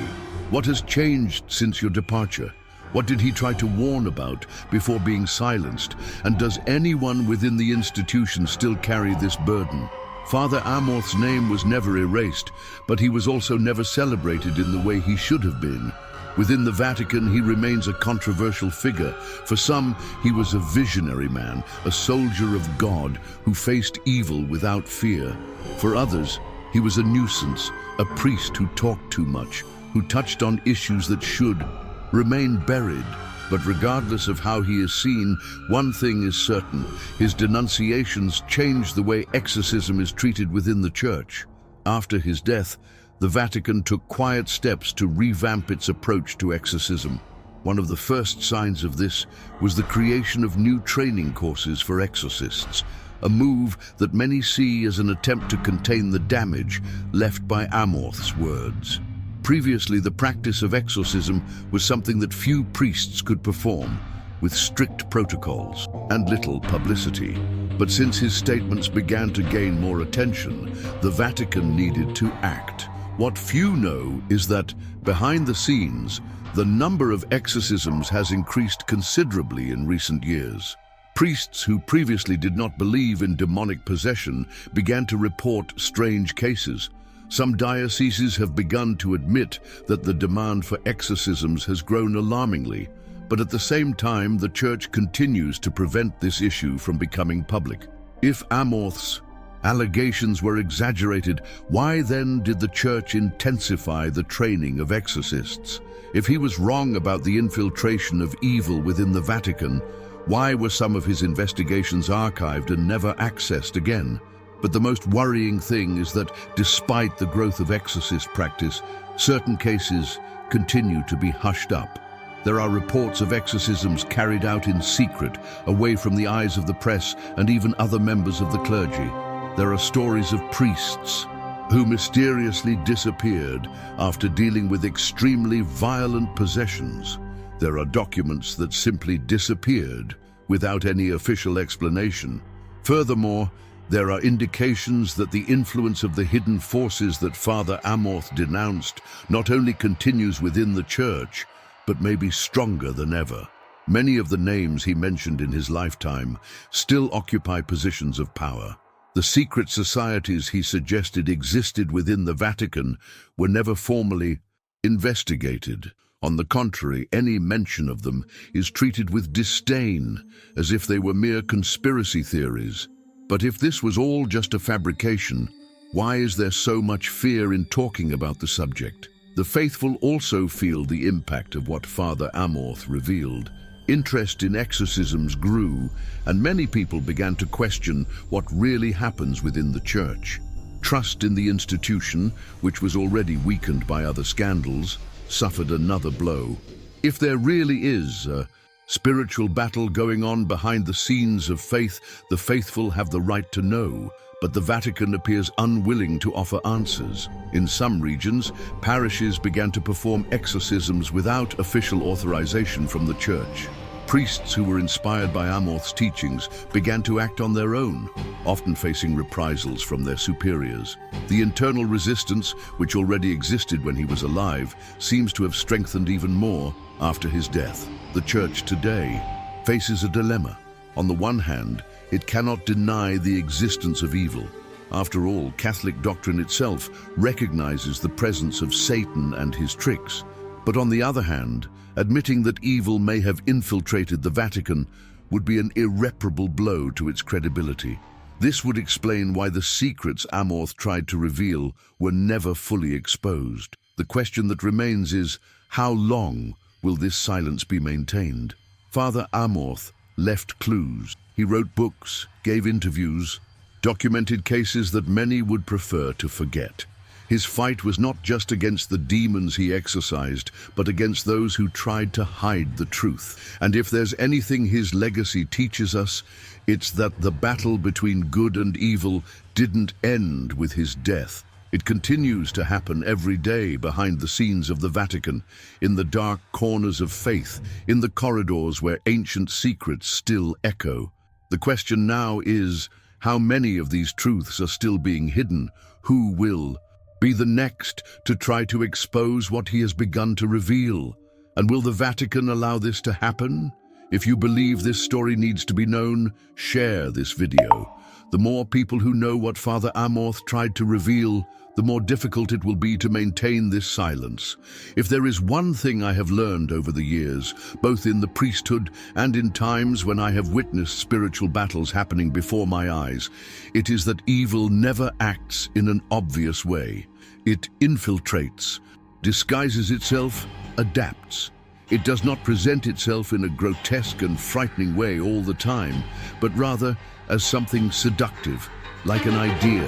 what has changed since your departure? What did he try to warn about before being silenced? And does anyone within the institution still carry this burden? Father Amorth's name was never erased, but he was also never celebrated in the way he should have been. Within the Vatican, he remains a controversial figure. For some, he was a visionary man, a soldier of God who faced evil without fear. For others, he was a nuisance, a priest who talked too much, who touched on issues that should remain buried. But regardless of how he is seen, one thing is certain: his denunciations changed the way exorcism is treated within the Church. After his death, the Vatican took quiet steps to revamp its approach to exorcism. One of the first signs of this was the creation of new training courses for exorcists, a move that many see as an attempt to contain the damage left by Amorth's words. Previously, the practice of exorcism was something that few priests could perform, with strict protocols and little publicity. But since his statements began to gain more attention, the Vatican needed to act. What few know is that, behind the scenes, the number of exorcisms has increased considerably in recent years. Priests who previously did not believe in demonic possession began to report strange cases. Some dioceses have begun to admit that the demand for exorcisms has grown alarmingly, but at the same time, the Church continues to prevent this issue from becoming public. If Amorth's allegations were exaggerated, why then did the Church intensify the training of exorcists? If he was wrong about the infiltration of evil within the Vatican, why were some of his investigations archived and never accessed again? But the most worrying thing is that despite the growth of exorcist practice, certain cases continue to be hushed up. There are reports of exorcisms carried out in secret, away from the eyes of the press and even other members of the clergy. There are stories of priests who mysteriously disappeared after dealing with extremely violent possessions. There are documents that simply disappeared without any official explanation. Furthermore, there are indications that the influence of the hidden forces that Father Amorth denounced not only continues within the Church, but may be stronger than ever. Many of the names he mentioned in his lifetime still occupy positions of power. The secret societies he suggested existed within the Vatican were never formally investigated. On the contrary, any mention of them is treated with disdain, as if they were mere conspiracy theories. But if this was all just a fabrication, why is there so much fear in talking about the subject? The faithful also feel the impact of what Father Amorth revealed. Interest in exorcisms grew, and many people began to question what really happens within the Church. Trust in the institution, which was already weakened by other scandals, suffered another blow. If there really is a spiritual battle going on behind the scenes of faith, the faithful have the right to know, but the Vatican appears unwilling to offer answers. In some regions, parishes began to perform exorcisms without official authorization from the Church. Priests who were inspired by Amorth's teachings began to act on their own, often facing reprisals from their superiors. The internal resistance, which already existed when he was alive, seems to have strengthened even more after his death. The Church today faces a dilemma. On the one hand, it cannot deny the existence of evil. After all, Catholic doctrine itself recognizes the presence of Satan and his tricks. But on the other hand, admitting that evil may have infiltrated the Vatican would be an irreparable blow to its credibility. This would explain why the secrets Amorth tried to reveal were never fully exposed. The question that remains is, how long will this silence be maintained? Father Amorth left clues. He wrote books, gave interviews, documented cases that many would prefer to forget. His fight was not just against the demons he exorcised, but against those who tried to hide the truth. And if there's anything his legacy teaches us, it's that the battle between good and evil didn't end with his death. It continues to happen every day behind the scenes of the Vatican, in the dark corners of faith, in the corridors where ancient secrets still echo. The question now is, how many of these truths are still being hidden? Who will be the next to try to expose what he has begun to reveal? And will the Vatican allow this to happen? If you believe this story needs to be known, share this video. The more people who know what Father Amorth tried to reveal, the more difficult it will be to maintain this silence. If there is one thing I have learned over the years, both in the priesthood and in times when I have witnessed spiritual battles happening before my eyes, it is that evil never acts in an obvious way. It infiltrates, disguises itself, adapts. It does not present itself in a grotesque and frightening way all the time, but rather as something seductive, like an idea,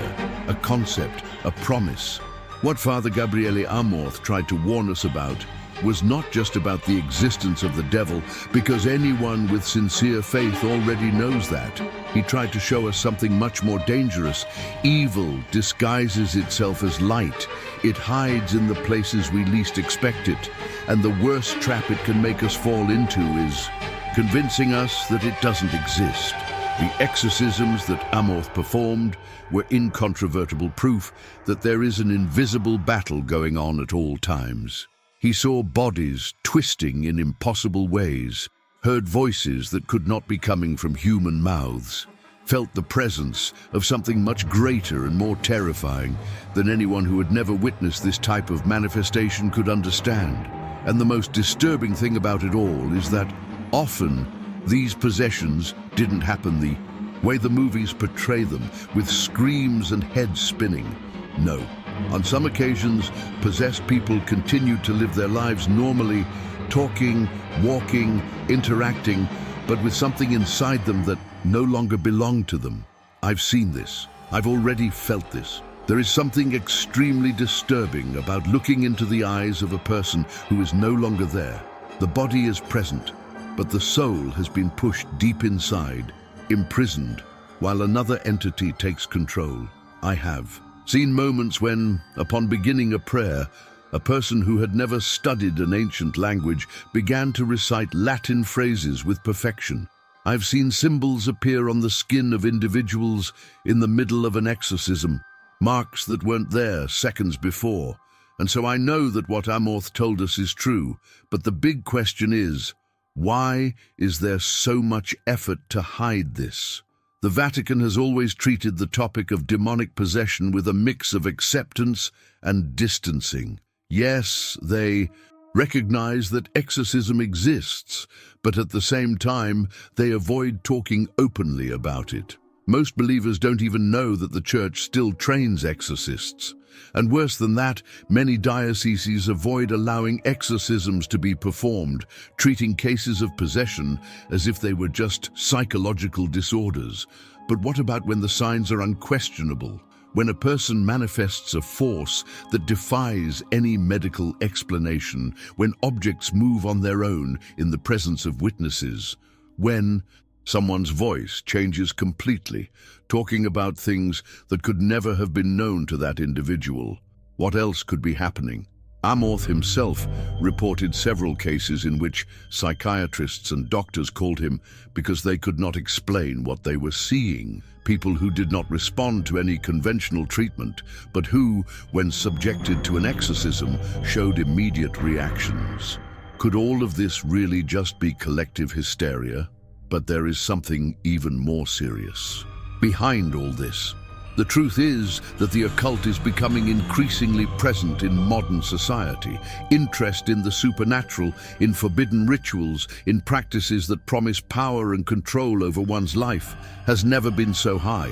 a concept, a promise. What Father Gabriele Amorth tried to warn us about was not just about the existence of the devil, because anyone with sincere faith already knows that. He tried to show us something much more dangerous. Evil disguises itself as light. It hides in the places we least expect it. And the worst trap it can make us fall into is convincing us that it doesn't exist. The exorcisms that Amorth performed were incontrovertible proof that there is an invisible battle going on at all times. He saw bodies twisting in impossible ways, heard voices that could not be coming from human mouths, felt the presence of something much greater and more terrifying than anyone who had never witnessed this type of manifestation could understand. And the most disturbing thing about it all is that often these possessions didn't happen the way the movies portray them, with screams and heads spinning. No. On some occasions, possessed people continued to live their lives normally, talking, walking, interacting, but with something inside them that no longer belonged to them. I've seen this. I've already felt this. There is something extremely disturbing about looking into the eyes of a person who is no longer there. The body is present, but the soul has been pushed deep inside, imprisoned, while another entity takes control. I have seen moments when, upon beginning a prayer, a person who had never studied an ancient language began to recite Latin phrases with perfection. I've seen symbols appear on the skin of individuals in the middle of an exorcism, marks that weren't there seconds before. And so I know that what Amorth told us is true, but the big question is, why is there so much effort to hide this? The Vatican has always treated the topic of demonic possession with a mix of acceptance and distancing. Yes, they recognize that exorcism exists, but at the same time, they avoid talking openly about it. Most believers don't even know that the Church still trains exorcists. And worse than that, many dioceses avoid allowing exorcisms to be performed, treating cases of possession as if they were just psychological disorders. But what about when the signs are unquestionable? When a person manifests a force that defies any medical explanation, when objects move on their own in the presence of witnesses, when someone's voice changes completely, talking about things that could never have been known to that individual. What else could be happening? Amorth himself reported several cases in which psychiatrists and doctors called him because they could not explain what they were seeing. People who did not respond to any conventional treatment, but who, when subjected to an exorcism, showed immediate reactions. Could all of this really just be collective hysteria? But there is something even more serious behind all this. The truth is that the occult is becoming increasingly present in modern society. Interest in the supernatural, in forbidden rituals, in practices that promise power and control over one's life has never been so high.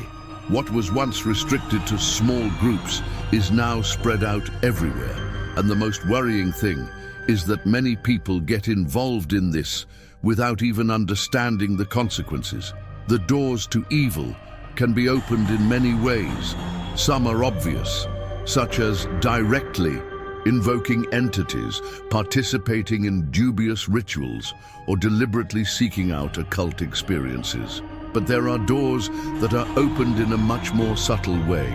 What was once restricted to small groups is now spread out everywhere. And the most worrying thing is that many people get involved in this without even understanding the consequences. The doors to evil can be opened in many ways. Some are obvious, such as directly invoking entities, participating in dubious rituals, or deliberately seeking out occult experiences. But there are doors that are opened in a much more subtle way.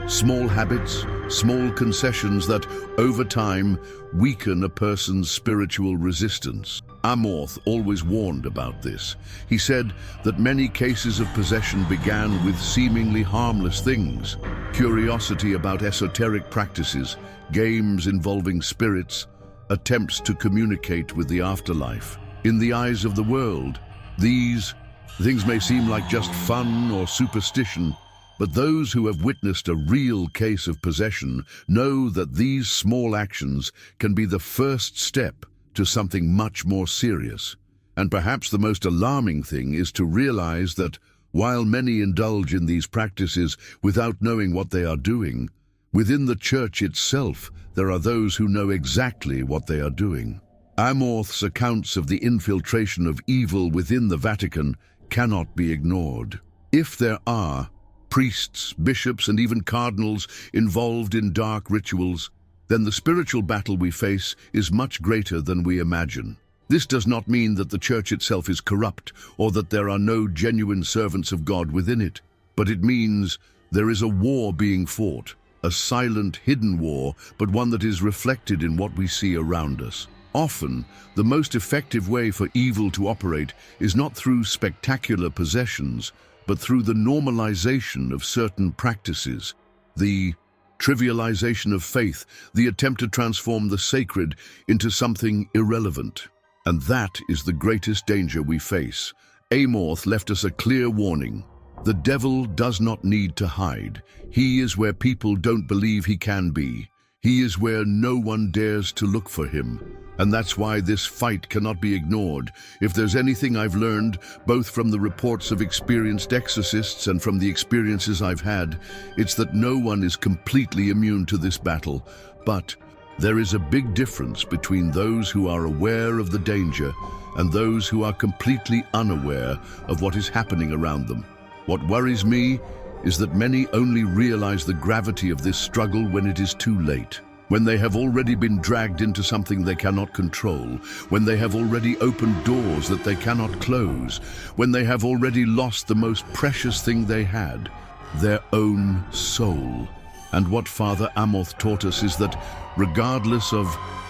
Small habits, small concessions that, over time, weaken a person's spiritual resistance. Amorth always warned about this. He said that many cases of possession began with seemingly harmless things: curiosity about esoteric practices, games involving spirits, attempts to communicate with the afterlife. In the eyes of the world, these things may seem like just fun or superstition, but those who have witnessed a real case of possession know that these small actions can be the first step to something much more serious. And perhaps the most alarming thing is to realize that while many indulge in these practices without knowing what they are doing, within the church itself there are those who know exactly what they are doing. Amorth's accounts of the infiltration of evil within the Vatican cannot be ignored. If there are priests, bishops, and even cardinals involved in dark rituals, then the spiritual battle we face is much greater than we imagine. This does not mean that the church itself is corrupt or that there are no genuine servants of God within it, but it means there is a war being fought, a silent, hidden war, but one that is reflected in what we see around us. Often, the most effective way for evil to operate is not through spectacular possessions, but through the normalization of certain practices, the trivialization of faith, the attempt to transform the sacred into something irrelevant. And that is the greatest danger we face. Amorth left us a clear warning. The devil does not need to hide. He is where people don't believe he can be. He is where no one dares to look for him. And that's why this fight cannot be ignored. If there's anything I've learned, both from the reports of experienced exorcists and from the experiences I've had, it's that no one is completely immune to this battle. But there is a big difference between those who are aware of the danger and those who are completely unaware of what is happening around them. What worries me is that many only realize the gravity of this struggle when it is too late. When they have already been dragged into something they cannot control, when they have already opened doors that they cannot close, when they have already lost the most precious thing they had, their own soul. And what Father Amorth taught us is that, regardless of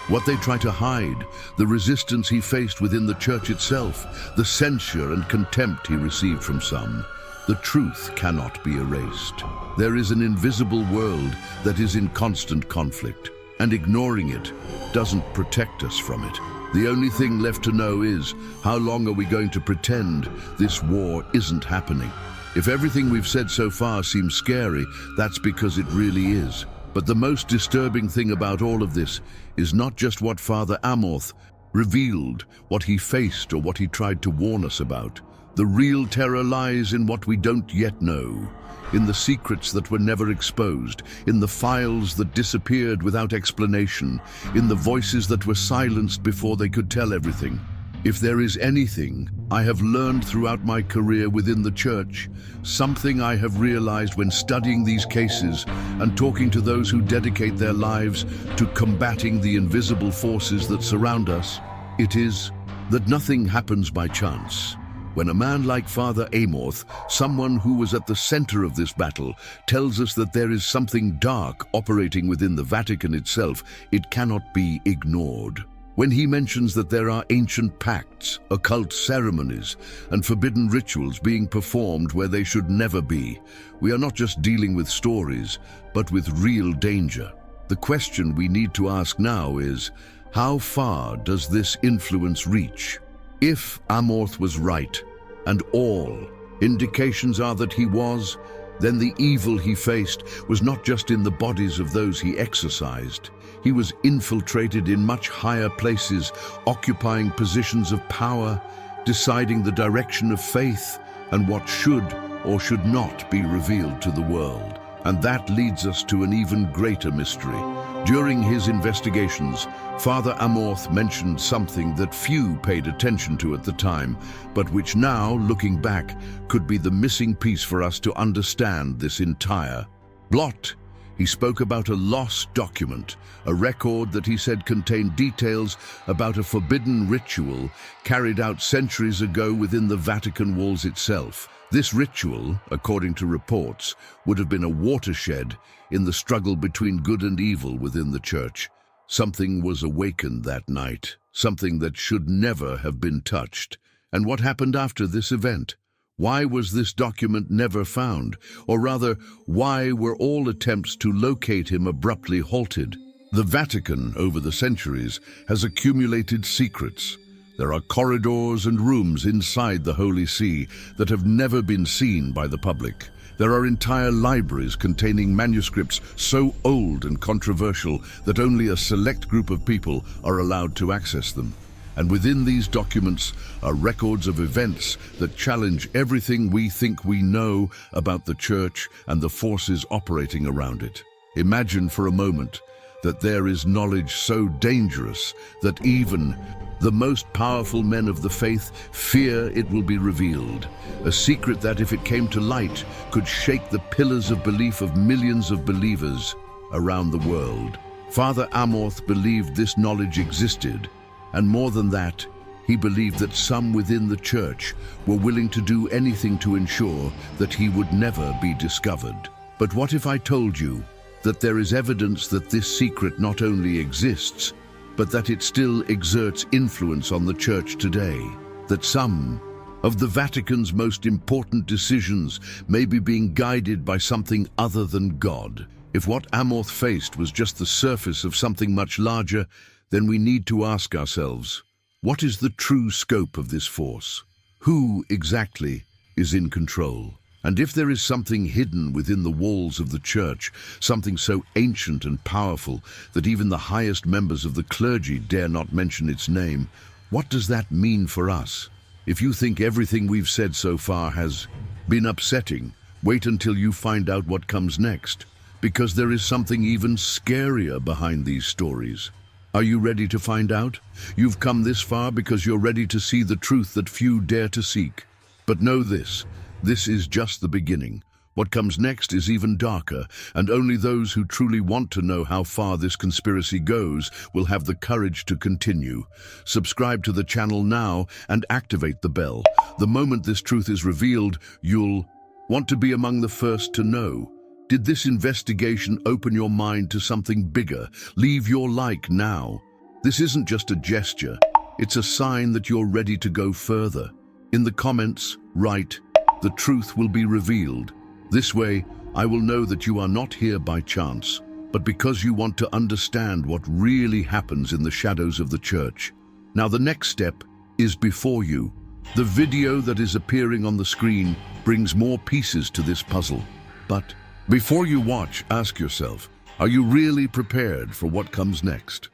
what they try to hide, the resistance he faced within the church itself, the censure and contempt he received from some, the truth cannot be erased. There is an invisible world that is in constant conflict, and ignoring it doesn't protect us from it. The only thing left to know is, how long are we going to pretend this war isn't happening? If everything we've said so far seems scary, that's because it really is. But the most disturbing thing about all of this is not just what Father Amorth revealed, what he faced or what he tried to warn us about. The real terror lies in what we don't yet know, in the secrets that were never exposed, in the files that disappeared without explanation, in the voices that were silenced before they could tell everything. If there is anything I have learned throughout my career within the church, something I have realized when studying these cases and talking to those who dedicate their lives to combating the invisible forces that surround us, it is that nothing happens by chance. When a man like Father Amorth, someone who was at the center of this battle, tells us that there is something dark operating within the Vatican itself, it cannot be ignored. When he mentions that there are ancient pacts, occult ceremonies, and forbidden rituals being performed where they should never be, we are not just dealing with stories, but with real danger. The question we need to ask now is, how far does this influence reach? If Amorth was right, and all indications are that he was, then the evil he faced was not just in the bodies of those he exorcised. He was infiltrated in much higher places, occupying positions of power, deciding the direction of faith and what should or should not be revealed to the world. And that leads us to an even greater mystery. During his investigations, Father Amorth mentioned something that few paid attention to at the time, but which now, looking back, could be the missing piece for us to understand this entire plot. He spoke about a lost document, a record that he said contained details about a forbidden ritual carried out centuries ago within the Vatican walls itself. This ritual, according to reports, would have been a watershed in the struggle between good and evil within the church. Something was awakened that night, something that should never have been touched. And what happened after this event? Why was this document never found? Or rather, why were all attempts to locate him abruptly halted? The Vatican, over the centuries, has accumulated secrets. There are corridors and rooms inside the Holy See that have never been seen by the public. There are entire libraries containing manuscripts so old and controversial that only a select group of people are allowed to access them. And within these documents are records of events that challenge everything we think we know about the church and the forces operating around it. Imagine for a moment that there is knowledge so dangerous that even the most powerful men of the faith fear it will be revealed. A secret that, if it came to light, could shake the pillars of belief of millions of believers around the world. Father Amorth believed this knowledge existed, and more than that, he believed that some within the church were willing to do anything to ensure that he would never be discovered. But what if I told you that there is evidence that this secret not only exists, but that it still exerts influence on the church today? That some of the Vatican's most important decisions may be being guided by something other than God? If what Amorth faced was just the surface of something much larger, then we need to ask ourselves, what is the true scope of this force? Who exactly is in control? And if there is something hidden within the walls of the church, something so ancient and powerful that even the highest members of the clergy dare not mention its name, what does that mean for us? If you think everything we've said so far has been upsetting, wait until you find out what comes next, because there is something even scarier behind these stories. Are you ready to find out? You've come this far because you're ready to see the truth that few dare to seek. But know this is just the beginning. What comes next is even darker, and only those who truly want to know how far this conspiracy goes will have the courage to continue. Subscribe to the channel now and activate the bell. The moment this truth is revealed, you'll want to be among the first to know. Did this investigation open your mind to something bigger? Leave your like now. This isn't just a gesture, it's a sign that you're ready to go further. In the comments, write, "The truth will be revealed." This way, I will know that you are not here by chance, but because you want to understand what really happens in the shadows of the church. Now the next step is before you. The video that is appearing on the screen brings more pieces to this puzzle. But before you watch, ask yourself, are you really prepared for what comes next?